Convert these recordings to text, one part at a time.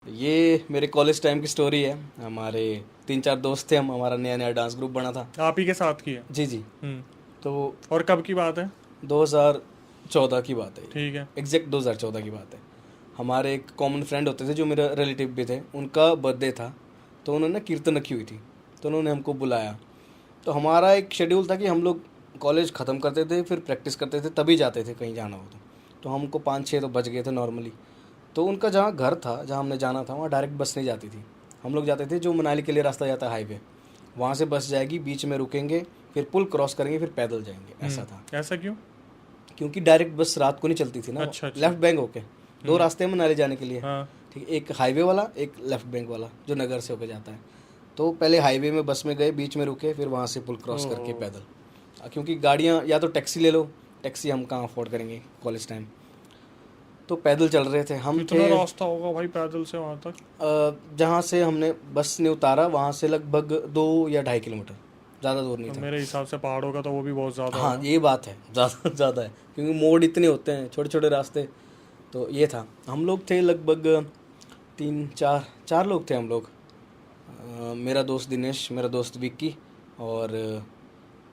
ये मेरे college time की स्टोरी है। हमारे 3-4 दोस्त थे हम, हमारा नया नया डांस ग्रुप बना था। आप ही के साथ की है? जी जी। हम्म। तो और कब की बात है? 2014 की बात है ये, ठीक है। एग्जैक्ट 2014 की बात है। हमारे एक कॉमन फ्रेंड होते थे जो मेरा रिलेटिव भी थे, उनका बर्थडे था। तो उन्होंने कीर्तन रखी हुई थी, तो उन्होंने हमको बुलाया। तो हमारा एक शेड्यूल था कि हम लोग कॉलेज ख़त्म करते थे, फिर प्रैक्टिस करते थे, तभी जाते थे कहीं जाना हो तो हमको 5-6 तो बज गए थे नॉर्मली। तो उनका जहाँ घर था, जहाँ हमने जाना था, वहाँ डायरेक्ट बस नहीं जाती थी। हम लोग जाते थे जो मनाली के लिए रास्ता जाता है हाईवे, वहाँ से बस जाएगी, बीच में रुकेंगे, फिर पुल क्रॉस करेंगे, फिर पैदल जाएंगे, ऐसा था। ऐसा क्यों? क्योंकि डायरेक्ट बस रात को नहीं चलती थी ना, अच्छा अच्छा। लेफ्ट बैंक होके। दो रास्ते हैं मनाली जाने के लिए। हाँ। ठीक है, एक हाईवे वाला, एक लेफ्ट बैंक वाला जो नगर से होके जाता है। तो पहले हाईवे में बस में गए, बीच में रुके, फिर वहाँ से पुल क्रॉस करके ओहो। पैदल। क्योंकि गाड़ियाँ या तो टैक्सी ले लो, टैक्सी हम कहाँ अफोर्ड करेंगे कॉलेज टाइम। तो पैदल चल रहे थे हम थे। कितना रास्ता होगा भाई पैदल से वहाँ तक? जहाँ से हमने बस ने उतारा वहाँ से लगभग 2 या 2.5 किलोमीटर, ज़्यादा दूर नहीं तो था। मेरे हिसाब से पहाड़ों का तो वो भी बहुत ज़्यादा हाँ होगा। ये बात है, ज़्यादा ज़्यादा है, क्योंकि मोड़ इतने होते हैं, छोटे छोटे रास्ते। तो ये था, हम लोग थे लगभग 3-4 लोग थे हम लोग। मेरा दोस्त दिनेश, मेरा दोस्त विक्की, और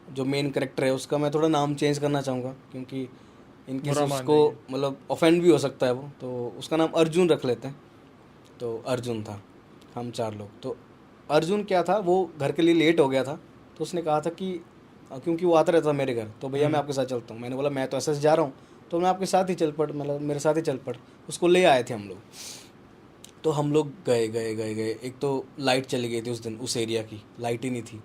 जो मेन करेक्टर है उसका मैं थोड़ा नाम चेंज करना चाहूँगा, क्योंकि इनकेस बुरा मान उसको जाएंगे। मतलब ऑफेंड भी हो सकता है वो, तो उसका नाम अर्जुन रख लेते हैं। तो अर्जुन था, हम 4 लोग। तो अर्जुन क्या था, वो घर के लिए लेट हो गया था। तो उसने कहा था कि क्योंकि वो आता रहता था मेरे घर, तो भैया मैं आपके साथ चलता हूँ। मैंने बोला मैं तो ऐसे से जा रहा हूँ, तो मैं आपके साथ ही चल पड़, मतलब मेरे साथ ही चल पड़। उसको ले आए थे हम लोग। तो हम लोग गए गए गए गए, एक तो लाइट चली गई थी उस दिन, उस एरिया की लाइट ही नहीं थी।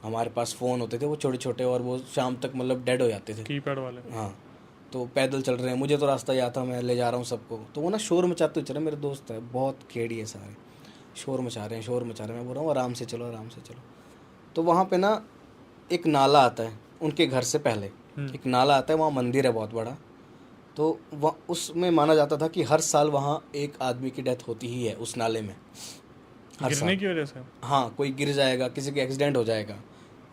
हमारे पास फ़ोन होते थे वो छोटे छोटे, और वो शाम तक मतलब डेड हो जाते थे। कीपैड वाले। हाँ। तो पैदल चल रहे हैं, मुझे तो रास्ता याद था, मैं ले जा रहा हूँ सबको। तो वो ना शोर मचाते हुए चल रहे, मेरे दोस्त है बहुत खेड़ी है सारे, शोर मचा रहे हैं, शोर मचा रहे हैं। मैं बोल रहा हूँ आराम से चलो, आराम से चलो। तो वहाँ पे ना एक नाला आता है उनके घर से पहले, एक नाला आता है, वहाँ मंदिर है बहुत बड़ा। तो वह उसमें माना जाता था कि हर साल वहाँ एक आदमी की डेथ होती ही है उस नाले में, हर गिरने साल। की वजह से? हाँ, कोई गिर जाएगा, किसी का एक्सीडेंट हो जाएगा,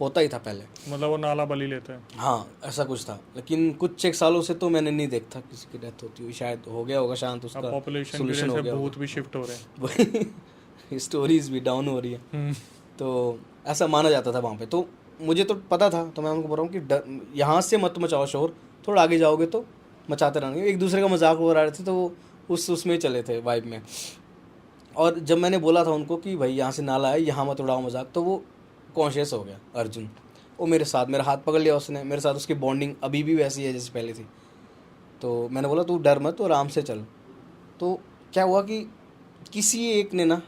होता ही था पहले। मतलब वो नाला बलि लेते हैं? हाँ ऐसा कुछ था, लेकिन कुछ एक सालों से तो मैंने नहीं देखा किसी की डेथ होती हुई। शायद हो गया होगा शांत, अब उसका पॉपुलेशन की वजह सोल्यूशन हो से गया भूत भी होगा। शिफ्ट हो रहे हैं। वही स्टोरीज भी डाउन हो रही है। हम्म। तो ऐसा माना जाता था वहाँ पे। तो मुझे तो पता था, तो मैं उनको बोल रहा हूँ कि यहाँ से मत मचाओ शोर, थोड़ा आगे जाओगे तो मचाते रहेंगे। एक दूसरे का मजाक हो रहे थे, तो वो उसमें चले थे वाइब में। और जब मैंने बोला था उनको कि भाई यहाँ से नाला है, यहाँ मत उड़ाओ मजाक, तो वो कॉन्शियस हो गया अर्जुन। वो मेरे साथ, मेरा हाथ पकड़ लिया उसने, मेरे साथ उसकी बॉन्डिंग अभी भी वैसी है जैसे पहले थी। तो मैंने बोला तू डर मत, तो आराम से चल। तो क्या हुआ कि किसी एक ने ना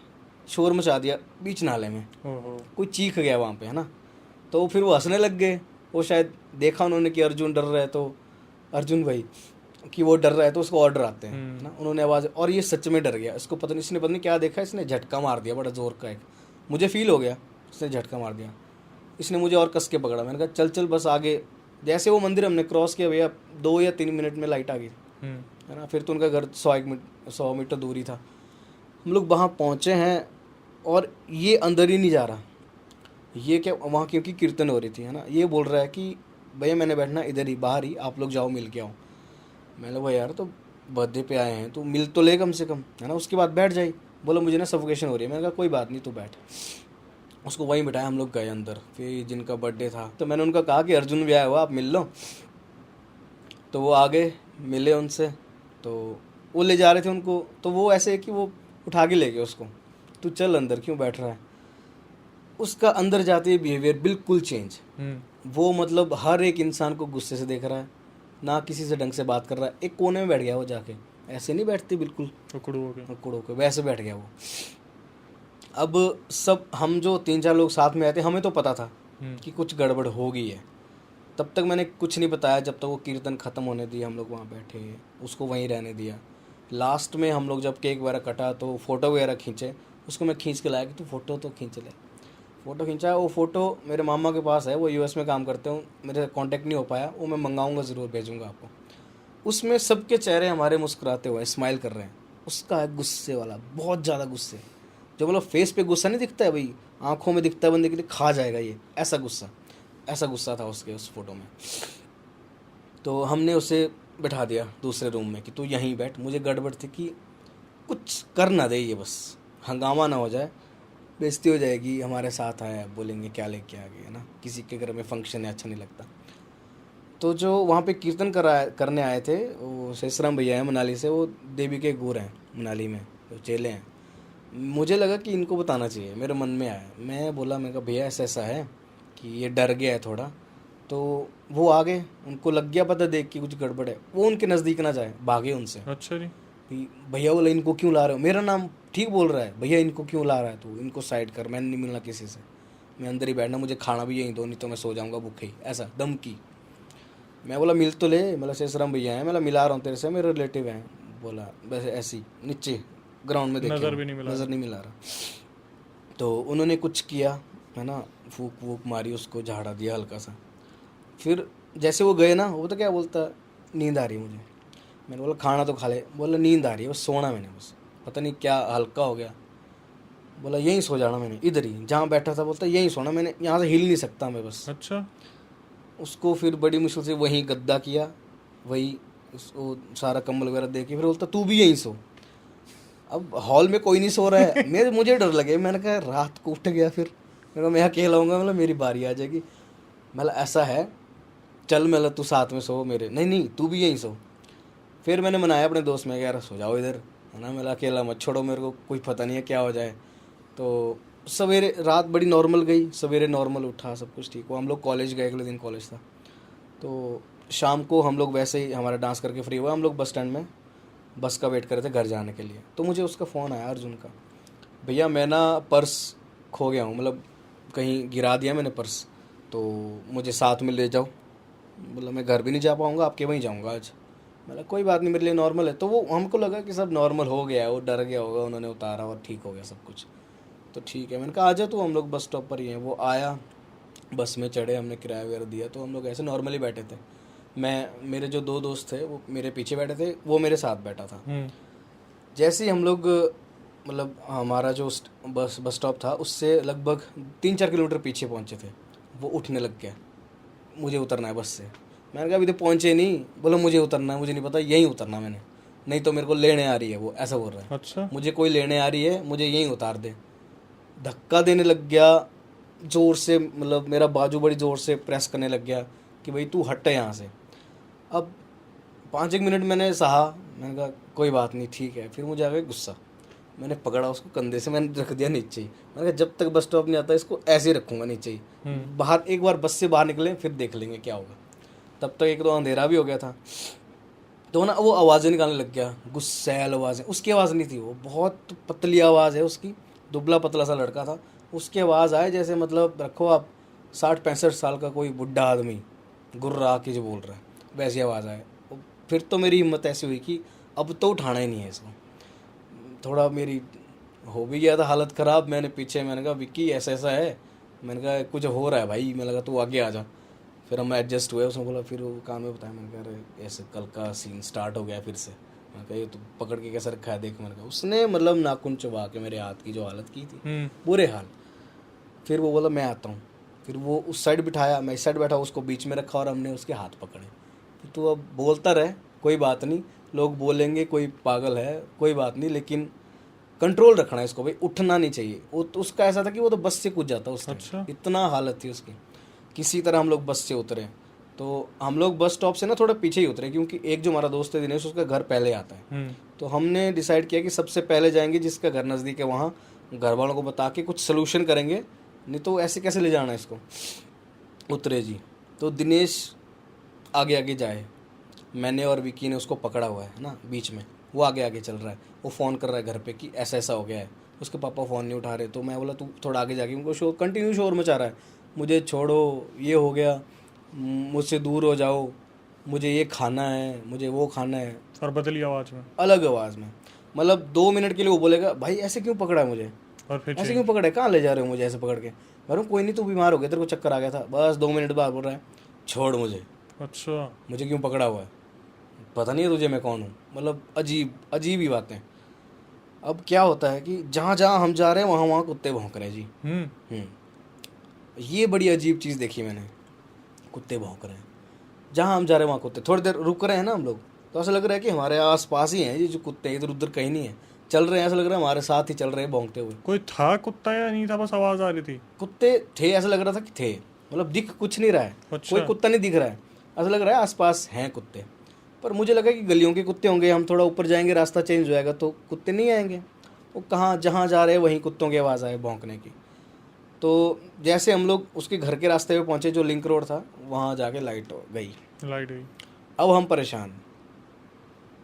शोर मचा दिया बीच नाले में, ओहो। कोई चीख गया वहाँ पे, है ना। तो फिर वो हंसने लग गए। वो शायद देखा उन्होंने कि अर्जुन डर रहा है, तो अर्जुन भाई कि वो डर रहा है तो उसको ऑर्डर आते हैं, है ना। उन्होंने आवाज़, और ये सच में डर गया। इसको पता नहीं, इसने पता नहीं क्या देखा, इसने झटका मार दिया बड़ा ज़ोर का एक, मुझे फील हो गया इसने झटका मार दिया। इसने मुझे और कस के पकड़ा। मैंने कहा चल चल बस आगे। जैसे वो मंदिर हमने क्रॉस किया भैया, 2 या 3 मिनट में लाइट आ गई, है ना। फिर तो उनका घर 100 मीटर दूरी था। हम लोग वहाँ पहुँचे हैं, और ये अंदर ही नहीं जा रहा। ये क्या, वहाँ क्योंकि कीर्तन हो रही थी, है ना। ये बोल रहा है कि भैया मैंने बैठना इधर ही, बाहर ही, आप लोग जाओ मिल के आओ। मैंने बोला यार तो बर्थडे पे आए हैं तो मिल तो ले कम से कम, है ना। उसके बाद बैठ जाए। बोला मुझे ना सफोकेशन हो रही है। मैंने कहा कोई बात नहीं, तू बैठ। उसको वहीं बिठाया, हम लोग गए अंदर। फिर जिनका बर्थडे था, तो मैंने उनका कहा कि अर्जुन भी आया हुआ, आप मिल लो। तो वो आ गए, मिले उनसे। तो वो ले जा रहे थे उनको, तो वो ऐसे है कि वो उठा के ले गए उसको, तू चल अंदर, क्यों बैठ रहा है। उसका अंदर जाते ही बिहेवियर बिल्कुल चेंज। वो मतलब हर एक इंसान को गुस्से से देख रहा है, ना किसी से ढंग से बात कर रहा है। एक कोने में बैठ गया वो जाके, ऐसे नहीं बैठती बिल्कुल टुकड़ू हो गए। अकड़ होके, वैसे बैठ गया वो। अब सब हम जो 3-4 लोग साथ में आए थे, हमें तो पता था कि कुछ गड़बड़ हो गई है। तब तक मैंने कुछ नहीं बताया, जब तक वो कीर्तन ख़त्म होने दिया, हम लोग वहाँ बैठे, उसको वहीं रहने दिया। लास्ट में हम लोग जब केक वगैरह कटा तो फ़ोटो वगैरह खींचे, उसको मैं खींच के लाया कि तू फ़ोटो तो खींच ले। फ़ोटो खींचा। वो फ़ोटो मेरे मामा के पास है, वो यूएस में काम करते हो, मेरे कांटेक्ट नहीं हो पाया, वो मैं मंगाऊंगा, ज़रूर भेजूंगा आपको। उसमें सबके चेहरे हमारे मुस्कुराते हुए स्माइल कर रहे हैं। उसका है गुस्से वाला, बहुत ज़्यादा गुस्से, जो मतलब फेस पे गुस्सा नहीं दिखता है भाई, आंखों में दिखता है बंदे के लिए, खा जाएगा ये, ऐसा गुस्सा, ऐसा गुस्सा था उसके उस फोटो में। तो हमने उसे बिठा दिया दूसरे रूम में कि तू यहीं बैठ। मुझे गड़बड़ थी कि कुछ कर ना दे, ये बस हंगामा ना हो जाए, बेइज्जती हो जाएगी, हमारे साथ आया बोलेंगे क्या लेके आ गए, है ना, किसी के घर में फंक्शन है अच्छा नहीं लगता। तो जो वहाँ पे कीर्तन करने आए थे, वो शेषराम भैया हैं मनाली से, वो देवी के गुरु हैं मनाली में, तो चेले हैं। मुझे लगा कि इनको बताना चाहिए, मेरे मन में आया, मैं बोला, मैं कहा भैया ऐसा ऐसा है कि ये डर गया है थोड़ा। तो वो आ गए, उनको लग गया पता देख कि कुछ गड़बड़ है, वो उनके नज़दीक ना जाए, भागे उनसे। अच्छा जी। कि भैया बोला इनको क्यों ला रहे हो, मेरा नाम ठीक बोल रहा है, भैया इनको क्यों ला रहा है, तू इनको साइड कर, मैंने नहीं मिलना किसी से, मैं अंदर ही बैठना, मुझे खाना भी यहीं दो, नहीं तो मैं सो जाऊँगा भूखे ही, ऐसा धमकी। मैं बोला मिल तो ले, मतलब शेषराम भैया हैं, मैं मिला रहा हूँ तेरे से, मेरे रिलेटिव हैं। बोला वैसे ऐसी नीचे ग्राउंड में देखे, नज़र भी नहीं मिला नज़र नहीं मिला रहा। तो उन्होंने कुछ किया, है ना, फूक वूक मारी उसको, झाड़ा दिया हल्का सा। फिर जैसे वो गए ना, वो तो क्या बोलता, नींद आ रही है मुझे। मैंने बोला खाना तो खा ले, बोला नींद आ रही है, बस सोना मैंने, बस पता नहीं क्या हल्का हो गया। बोला यहीं सो जाना, मैंने इधर ही जहाँ बैठा था, बोलता यहीं सोना, मैंने यहाँ से हिल नहीं सकता मैं बस। अच्छा। उसको फिर बड़ी मुश्किल से वहीं गद्दा किया, वही उसको सारा कम्बल वगैरह दे के फिर बोलता तू भी यहीं सो। अब हॉल में कोई नहीं सो रहा है, मुझे डर लगे, मैंने कहा रात को उठ गया, फिर मैंने कहा मैं अकेला हूँगा, मतलब मेरी बारी आ जाएगी, मतलब ऐसा है, चल मतलब तू साथ में सो मेरे, नहीं नहीं तू भी यहीं सो। फिर मैंने मनाया अपने दोस्त में, यार सो जाओ इधर, है ना, मेरा अकेला मत छोड़ो, मेरे को कोई पता नहीं है क्या हो जाए। तो सवेरे रात बड़ी नॉर्मल गई, सवेरे नॉर्मल उठा, सब कुछ ठीक हुआ। हम लोग कॉलेज गए, अगले दिन कॉलेज था। तो शाम को हम लोग वैसे ही हमारा डांस करके फ्री हुआ, हम लोग बस स्टैंड में बस का वेट कर रहे थे घर जाने के लिए। तो मुझे उसका फ़ोन आया अर्जुन का, भैया मैं ना पर्स खो गया हूँ, मतलब कहीं गिरा दिया मैंने पर्स, तो मुझे साथ में ले जाओ। बोला मैं घर भी नहीं जा पाऊँगा, आपके वहीं जाऊँगा आज। मतलब कोई बात नहीं, मेरे लिए नॉर्मल है। तो वो हमको लगा कि सब नॉर्मल हो गया है, वो डर गया होगा, उन्होंने उतारा और ठीक हो गया सब कुछ। तो ठीक है, मैंने कहा आ जा, तो हम लोग बस स्टॉप पर ही हैं। वो आया, बस में चढ़े, हमने किराया वगैरह दिया, तो हम लोग ऐसे नॉर्मली बैठे थे। मैं, मेरे जो दो दोस्त थे वो मेरे पीछे बैठे थे, वो मेरे साथ बैठा था। जैसे ही हम लोग, मतलब हमारा जो बस स्टॉप था उससे लगभग 3-4 किलोमीटर पीछे पहुंचे थे, वो उठने लग गया, मुझे उतरना है बस से। मैंने कहा अभी तो पहुंचे नहीं। बोला मुझे उतरना है, मुझे नहीं पता, यहीं उतरना मैंने, नहीं तो मेरे को लेने आ रही है, वो ऐसा बोल रहा है। अच्छा। मुझे कोई लेने आ रही है, मुझे यहीं उतार दे। धक्का देने लग गया ज़ोर से, मतलब मेरा बाजू बड़ी ज़ोर से प्रेस करने लग गया कि भाई तू हट यहाँ से। अब 5-1 मिनट मैंने सहा, मैंने कहा कोई बात नहीं ठीक है। फिर मुझे आ गया गुस्सा, मैंने पकड़ा उसको कंधे से, मैंने रख दिया नीचे ही। मैंने कहा जब तक बस स्टॉप नहीं आता इसको ऐसे ही रखूँगा नीचे ही, बाहर एक बार बस से बाहर निकले फिर देख लेंगे क्या होगा। तब तक एक तो अंधेरा भी हो गया था। तो ना वो आवाज़ें निकालने लग गया, गुस्सैल आवाज़ें। उसकी आवाज़ नहीं थी, वो बहुत पतली आवाज़ है उसकी, दुबला पतला सा लड़का था। उसकी आवाज़ आए जैसे, मतलब रखो आप 60-65 साल का कोई बुढ़ा आदमी गुर्रा के जो बोल रहा है, वैसी आवाज़ आए। फिर तो मेरी हिम्मत ऐसी हुई कि अब तो उठाना ही नहीं है इसको। थोड़ा मेरी हो भी गया था हालत ख़राब। मैंने पीछे, मैंने कहा विक्की ऐसा ऐसा है, मैंने कहा कुछ हो रहा है भाई, मैं लगा तू आगे आ जा। फिर हम एडजस्ट हुए, उसने बोला, फिर वो कान में बताया। मैंने कहा अरे ऐसे कल का सीन स्टार्ट हो गया फिर से। मैंने कहा ये तो पकड़ के कैसे रखा है देख। मैंने कहा उसने मतलब नाखून चबा के मेरे हाथ की जो हालत की थी, बुरे हाल। फिर वो बोला मैं आता हूँ। फिर वो उस साइड बिठाया, मैं इस साइड बैठा, उसको बीच में रखा और हमने उसके हाथ पकड़े। फिर तो अब बोलता रहे, कोई बात नहीं, लोग बोलेंगे कोई पागल है, कोई बात नहीं, लेकिन कंट्रोल रखना है इसको भाई, उठना नहीं चाहिए। वो तो उसका ऐसा था कि वो तो बस से कूद जाता उस टाइम। अच्छा। इतना हालत थी उसकी। किसी तरह हम लोग बस से उतरे। तो हम लोग बस स्टॉप से ना थोड़ा पीछे ही उतरे, क्योंकि एक जो हमारा दोस्त है दिनेश, उसका घर पहले आता है। तो हमने डिसाइड किया कि सबसे पहले जाएंगे जिसका घर नज़दीक है, वहाँ घर वालों को बता के कुछ सोल्यूशन करेंगे, नहीं तो ऐसे कैसे ले जाना है इसको। उतरे जी। तो दिनेश आगे आगे जाए, मैंने और विकी ने उसको पकड़ा हुआ है ना बीच में, वो आगे आगे चल रहा है। वो फ़ोन कर रहा है घर पे कि ऐसा ऐसा हो गया है। उसके पापा फ़ोन नहीं उठा रहे। तो मैं बोला तू थोड़ा आगे जाके, उनको शोर कंटिन्यू शोर मचा रहा है, मुझे छोड़ो, ये हो गया, मुझसे दूर हो जाओ, मुझे ये खाना है, मुझे वो खाना है। और बदली आवाज़ में, अलग आवाज़ में, मतलब 2 मिनट के लिए वो बोलेगा भाई ऐसे क्यों पकड़ा है मुझे, और फिर ऐसे क्यों पकड़ा है, कहाँ ले जा रहे हो मुझे ऐसे पकड़ के। मैं कोई नहीं, तू बीमार हो गया, तेरे को चक्कर आ गया था। बस 2 मिनट बाद बोल रहा है छोड़ मुझे। अच्छा। मुझे क्यों पकड़ा हुआ है, पता नहीं है तुझे मैं कौन हूँ। मतलब अजीब अजीब ही बातें। अब क्या होता है कि जहाँ जहाँ हम जा रहे हैं वहाँ वहाँ कुत्ते भौंक रहे हैं जी। ये बड़ी अजीब चीज़ देखी मैंने, कुत्ते भौंक रहे हैं जहाँ हम जा रहे हैं वहाँ कुत्ते। थोड़ी देर रुक रहे हैं ना हम लोग, तो ऐसा लग रहा है कि हमारे आस पास ही हैं ये जो कुत्ते हैं, इधर उधर कहीं नहीं है। चल रहे हैं, ऐसा लग रहा है हमारे साथ ही चल रहे हैं भौंकते हुए। कोई था कुत्ता या नहीं था, बस आवाज आ रही थी? कुत्ते थे, ऐसा लग रहा था कि थे, मतलब दिख कुछ नहीं रहा है, अच्छा। कोई कुत्ता नहीं दिख रहा है, ऐसा लग रहा है आसपास हैं कुत्ते। पर मुझे लगा कि गलियों के कुत्ते होंगे, हम थोड़ा ऊपर जाएंगे रास्ता चेंज हो जाएगा तो कुत्ते नहीं आएंगे। वो कहाँ, जहाँ जा रहे हैं वहीं कुत्तों की आवाज़ आए भौंकने की। तो जैसे हम लोग उसके घर के रास्ते पे पहुँचे, जो लिंक रोड था, वहाँ जाके लाइट हो गई। लाइट गई। अब हम परेशान,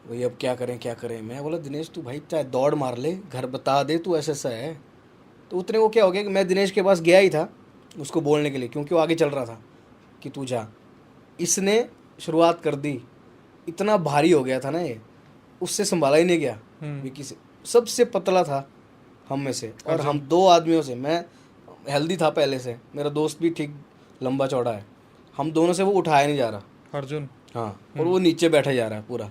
वही अब क्या करें क्या करें। मैं बोला दिनेश तू भाई चाहे दौड़ मार ले, घर बता दे तू ऐसा ऐसा है। तो उतने वो क्या हो गया कि मैं दिनेश के पास गया ही था उसको बोलने के लिए, क्योंकि वो आगे चल रहा था कि तू जा। इसने शुरुआत कर दी, इतना भारी हो गया था ना ये, उससे संभाला ही नहीं गया। विकी से, सबसे पतला था हम में से, और हम 2 आदमियों से, मैं हेल्दी था पहले से, मेरा दोस्त भी ठीक लंबा चौड़ा है, हम दोनों से वो उठाया नहीं जा रहा। अर्जुन। हाँ, और वो नीचे बैठा जा रहा है, पूरा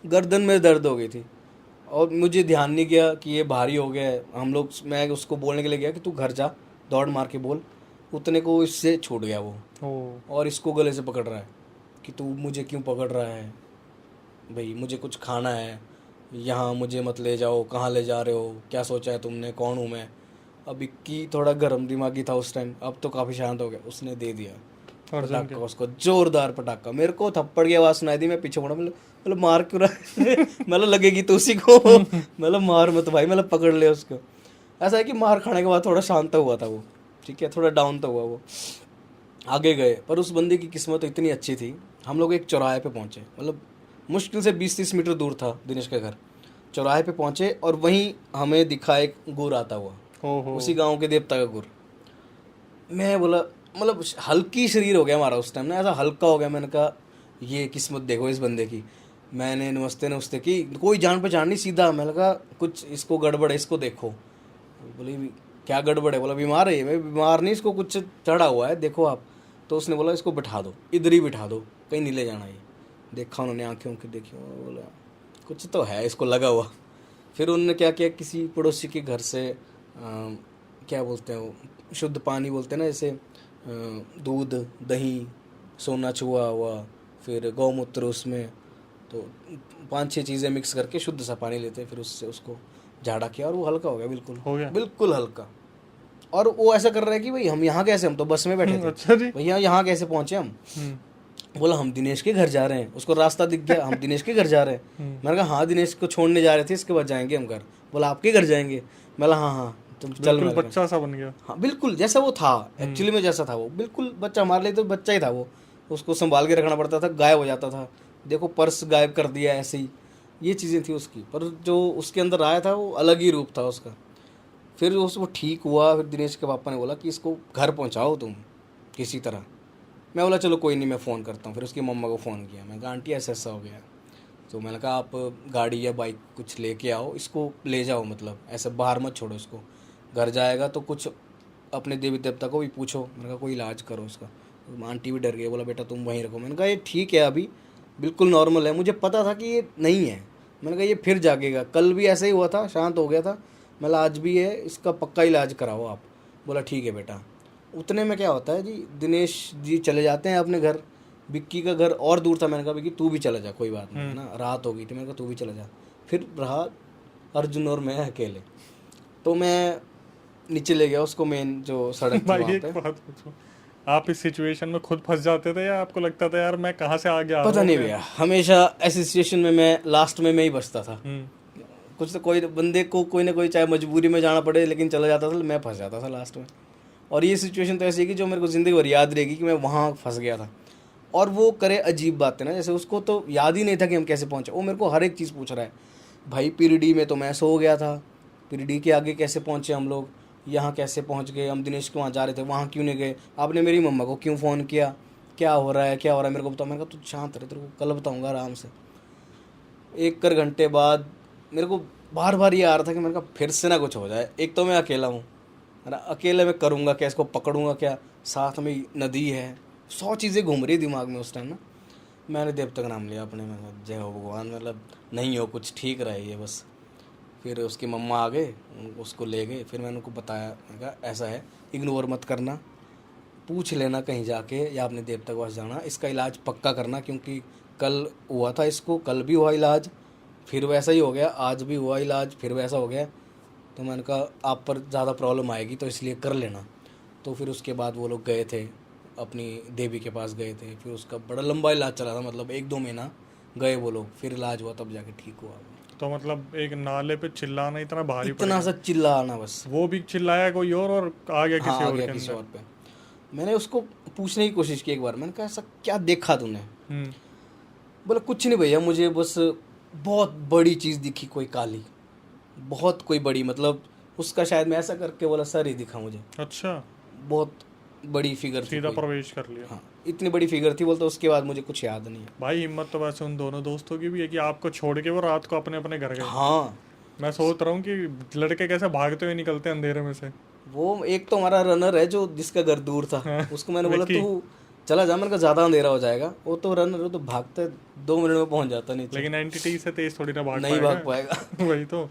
गर्दन में दर्द हो गई थी। और मुझे ध्यान नहीं गया कि ये भारी हो गया है। हम लोग, मैं उसको बोलने के लिए गया कि तू घर जा, दौड़ मार के बोल। उतने को इससे छूट गया वो, और इसको गले से पकड़ रहा है कि तू मुझे क्यों पकड़ रहा है भाई, मुझे कुछ खाना है, यहाँ मुझे मत ले जाओ, कहाँ ले जा रहे हो, क्या सोचा है तुमने, कौन हूँ मैं। अब इक्की थोड़ा गर्म दिमागी था उस टाइम, अब तो काफ़ी शांत हो गया। उसने दे दिया पटाखा उसको, जोरदार पटाखा। मेरे को थप्पड़ की आवाज़ सुनाई दी, मैं पीछे मुड़ा, मतलब मार क्यों रहा है मतलब लगेगी तो उसी को मतलब मार मत भाई, मतलब पकड़ ले उसको। ऐसा है कि मार खाने के बाद थोड़ा शांत हुआ था वो, ठीक है, थोड़ा डाउन तो हुआ वो। आगे गए, पर उस बंदे की किस्मत इतनी अच्छी थी, हम लोग एक चौराहे पे पहुंचे, मतलब मुश्किल से 20-30 मीटर दूर था दिनेश का घर। चौराहे पे पहुंचे और वहीं हमें दिखा एक गुर आता हुआ, उसी गांव के देवता का गुर। मैं बोला, मतलब हल्की शरीर हो गया हमारा उस टाइम ना, ऐसा हल्का हो गया। मैंने कहा ये किस्मत देखो इस बंदे की। मैंने नमस्ते नमस्ते की, कोई जान पहचान नहीं, सीधा मैंने कहा कुछ इसको गड़बड़ है, इसको देखो। बोले क्या गड़बड़ है? बोला बीमार है। मैं बीमार नहीं, इसको कुछ चढ़ा हुआ है, देखो आप। तो उसने बोला इसको बिठा दो, इधर ही बिठा दो, कहीं नहीं ले जाना ये। देखा उन्होंने, आंखें उनकी देखी, बोला कुछ तो है इसको लगा हुआ। फिर उन्होंने क्या किया, किसी पड़ोसी के घर से क्या बोलते हैं वो, शुद्ध पानी बोलते हैं ना, जैसे दूध, दही, सोना छुआ हुआ, फिर गौमूत्र उसमें, तो 5-6 चीज़ें मिक्स करके शुद्ध सा पानी लेते हैं, फिर उससे उसको झाड़ा किया और वो हल्का हो गया, बिल्कुल हो गया, बिल्कुल हल्का। और वो ऐसा कर रहा है कि भाई हम यहाँ कैसे, हम तो बस में बैठे थे। अच्छा जी। भैया यहाँ कैसे पहुँचे हम? बोला हम दिनेश के घर जा रहे हैं। उसको रास्ता दिख गया, हम दिनेश के घर जा रहे हैं। मैंने कहा हाँ, दिनेश को छोड़ने जा रहे थे, इसके बाद जाएंगे हम घर। बोला आपके घर जाएंगे? बोला हाँ हाँ तुम चल। बिल्कुल बच्चा सा बन गया। हाँ बिल्कुल, जैसा वो था एक्चुअली में, जैसा था वो बिल्कुल बच्चा। हमारे लिए तो बच्चा ही था वो, उसको संभाल के रखना पड़ता था, गायब हो जाता था। देखो पर्स गायब कर दिया, ऐसे ही ये चीज़ें थी उसकी। पर जो उसके अंदर आया था वो अलग ही रूप था उसका। फिर वो ठीक हुआ। फिर दिनेश के पापा ने बोला कि इसको घर पहुंचाओ तुम किसी तरह। मैं बोला चलो कोई नहीं, मैं फ़ोन करता हूँ। फिर उसकी मम्मा को फ़ोन किया, मैं कहा आंटी ऐसा ऐसा हो गया। तो मैंने कहा आप गाड़ी या बाइक कुछ लेके आओ, इसको ले जाओ, मतलब ऐसे बाहर मत छोड़ो इसको। घर जाएगा तो कुछ अपने देवी देवता को भी पूछो। मैंने कहा कोई इलाज करो उसका। तो आंटी भी डर गई, बोला बेटा तुम वहीं रखो। मैंने कहा ये ठीक है, अभी बिल्कुल नॉर्मल है। मुझे पता था कि ये नहीं है। मैंने कहा ये फिर जागेगा, कल भी ऐसा ही हुआ था, शांत हो गया था। मतलब आज भी है, इसका पक्का इलाज कराओ आप। बोला ठीक है बेटा। उतने में क्या होता है जी, दिनेश जी चले जाते हैं अपने घर। विक्की का घर और दूर था। मैंने कहा विक्की तू भी चला जा, कोई बात नहीं है ना, रात हो गई थी। मैंने कहा तू भी चला जा। फिर रहा अर्जुन और मैं अकेले। तो मैं नीचे ले गया उसको, मेन जो सड़क थी भाई वहाँ एक पे। बात पूछो, आप इस सिचुएशन में खुद फंस जाते थे या आपको लगता था यार मैं कहाँ से आ गया? पता नहीं भैया, हमेशा ऐसी सिचुएशन में मैं लास्ट में मैं ही बचता था। हम्म। कुछ तो कोई बंदे को कोई ना कोई, चाहे मजबूरी में जाना पड़े, लेकिन चला जाता था, मैं फंस जाता था लास्ट में। और ये सिचुएशन तो ऐसी है कि जो मेरे को ज़िंदगी भर याद रहेगी कि मैं वहाँ फंस गया था। और वो करे अजीब बातें ना, जैसे उसको तो याद ही नहीं था कि हम कैसे पहुँचे। वो मेरे को हर एक चीज़ पूछ रहा है। भाई पीरीडी में तो मैं सो गया था, पीरीडी के आगे कैसे पहुँचे हम लोग, यहाँ कैसे पहुँच गए, हम दिनेश के वहाँ जा रहे थे, वहाँ क्यों नहीं गए, आपने मेरी मम्मा को क्यों फ़ोन किया, क्या हो रहा है क्या हो रहा है, मेरे को बताओ। मैंने कहा तू शांत रहे, तेरे को कल बताऊँगा आराम से। 1 घंटे बाद मेरे को बार बार ये आ रहा था कि मैंने कहा फिर से ना कुछ हो जाए। एक तो मैं अकेला हूँ, है ना, अकेले में करूँगा क्या, इसको पकड़ूंगा क्या, साथ में नदी है, 100 चीज़ें घूम रही दिमाग में उस टाइम ना। मैंने देवता का नाम लिया अपने में, जय हो भगवान, मतलब नहीं हो कुछ, ठीक रहे ये बस। फिर उसकी मम्मा आ गए, उसको ले गए। फिर मैंने उनको बताया, मैंने कहा ऐसा है, इग्नोर मत करना, पूछ लेना कहीं जाके, या अपने देवता के पास जाना, इसका इलाज पक्का करना, क्योंकि कल हुआ था इसको, कल भी हुआ इलाज, फिर वैसा ही हो गया, आज भी हुआ इलाज, फिर वैसा हो गया। तो मैंने कहा आप पर ज़्यादा प्रॉब्लम आएगी तो इसलिए कर लेना। तो फिर उसके बाद वो लोग गए थे, अपनी देवी के पास गए थे, फिर उसका बड़ा लंबा इलाज चला था, मतलब 1-2 महीना गए वो लोग, फिर इलाज हुआ तब जाके ठीक हुआ। तो मतलब एक नाले पे चिल्लाना इतना भारी पड़ इतना सा चिल्ला आना बस। वो भी चिल्लाया कोई और आ गया हाँ किसी आ और गया के किसी अंदर। और पे। मैंने उसको पूछने की कोशिश की एक बार, मैंने कहा ऐसा क्या देखा तूने? हम्म। बोला कुछ नहीं भैया, मुझे बस बहुत बड़ी चीज़ दिखी, कोई काली, बहुत कोई बड़ी, मतलब उसका शायद मैं ऐसा करके बोला सर ही दिखा मुझे, अच्छा, बहुत बड़ी फिगर थी सीधा कोई। प्रवेश कर लिया। हाँ इतनी बड़ी फिगर थी, बोलता उसके बाद मुझे कुछ याद नहीं है। भाई हिम्मत तो वैसे उन दोनों दोस्तों की भी है कि आपको छोड़ के वो रात को अपने अपने घर गए। हाँ मैं सोच रहा हूँ कि लड़के कैसे भागते हुए निकलते हैं अंधेरे में से। वो एक तो हमारा रनर है जो जिसका घर दूर था, हाँ, उसको मैंने बोला विक्की। तू चला जा, मैंने कहा ज़्यादा अंधेरा हो जाएगा। वो तो रनर, वो तो भागते 2 मिनट में पहुंच जाता नीचे, लेकिन एंटिटी से तेज थोड़ी ना भाग नहीं पाएगा। भाग पाएगा। वही तो।